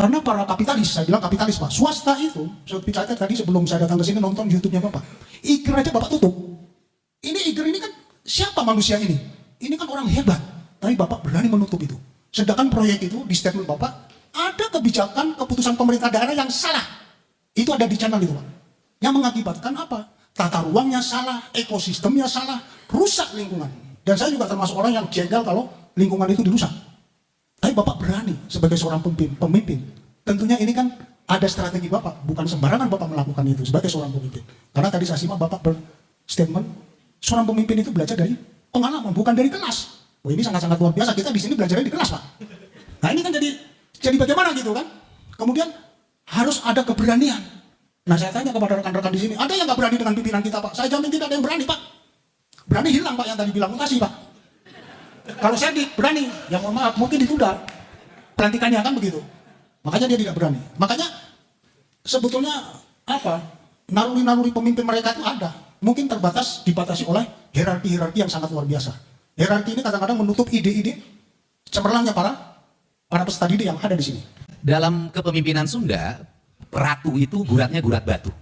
Karena para kapitalis, saya bilang kapitalis Pak, swasta itu, seperti saya tadi sebelum saya datang ke sini nonton YouTube-nya Bapak, Iger aja Bapak tutup. Ini Iger ini kan siapa manusia ini? Ini kan orang hebat, tapi Bapak berani menutup itu. Sedangkan proyek itu di statement Bapak, ada kebijakan keputusan pemerintah daerah yang salah. Itu ada di channel itu Pak. Yang mengakibatkan apa? Tata ruangnya salah, ekosistemnya salah, rusak lingkungan. Dan saya juga termasuk orang yang jengkel kalau lingkungan itu dirusak. Tapi Bapak berani sebagai seorang pemimpin. Tentunya ini kan ada strategi Bapak, bukan sembarangan Bapak melakukan itu sebagai seorang pemimpin. Karena tadi saya simak Bapak berstatement, seorang pemimpin itu belajar dari pengalaman, bukan dari kelas. Oh, ini sangat-sangat luar biasa, kita di sini belajarnya di kelas Pak. Nah ini kan jadi bagaimana gitu kan? Kemudian harus ada keberanian. Nah saya tanya kepada rekan-rekan di sini, ada yang nggak berani dengan pimpinan kita Pak? Saya jamin tidak ada yang berani Pak. Berani hilang Pak yang tadi bilang, makasih Pak. Kalau saya berani, ya mohon maaf, mungkin ditunda pelantikannya kan begitu. Makanya dia tidak berani. Makanya sebetulnya apa? Naluri-naluri pemimpin mereka itu ada. Mungkin dibatasi oleh hierarki-hierarki yang sangat luar biasa. Hierarki ini kadang-kadang menutup ide-ide cemerlangnya para peserta didik yang ada di sini. Dalam kepemimpinan Sunda, ratu itu guratnya gurat batu.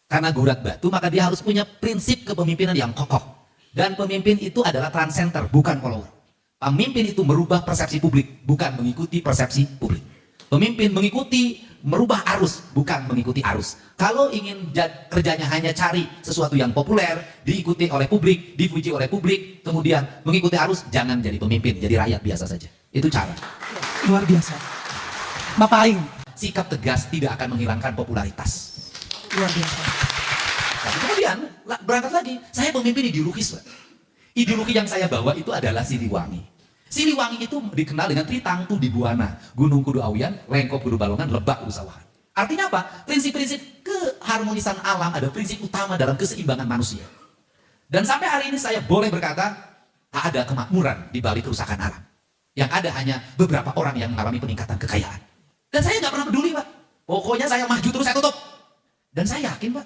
Karena gurat batu, maka dia harus punya prinsip kepemimpinan yang kokoh. Dan pemimpin itu adalah transcenter, bukan follower. Pemimpin itu merubah persepsi publik, bukan mengikuti persepsi publik. Pemimpin merubah arus, bukan mengikuti arus. Kalau ingin kerjanya hanya cari sesuatu yang populer, diikuti oleh publik, dipuji oleh publik, kemudian mengikuti arus, jangan jadi pemimpin, jadi rakyat biasa saja. Itu cara. Luar biasa. Bapak Aing. Sikap tegas tidak akan menghilangkan popularitas. Luar biasa. Tapi kemudian berangkat lagi, saya pemimpin ideologis Pak. Ideologi yang saya bawa itu adalah Siliwangi. Siliwangi itu dikenal dengan Tritangtu di Buana, Gunung Kudu Awian, Lengkop Kudu Balongan, Lebak Kudu Sawahan. Artinya apa? Prinsip-prinsip keharmonisan alam ada prinsip utama dalam keseimbangan manusia. Dan sampai hari ini saya boleh berkata, tak ada kemakmuran di balik kerusakan alam. Yang ada hanya beberapa orang yang mengalami peningkatan kekayaan. Dan saya nggak pernah peduli Pak. Pokoknya saya maju terus saya tutup. Dan saya yakin Pak,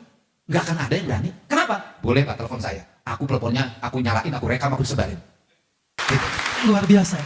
nggak akan ada yang berani. Kenapa? Boleh Pak telepon saya. Aku teleponnya, aku nyalain, aku rekam, aku sebarin. Gitu. Luar biasa.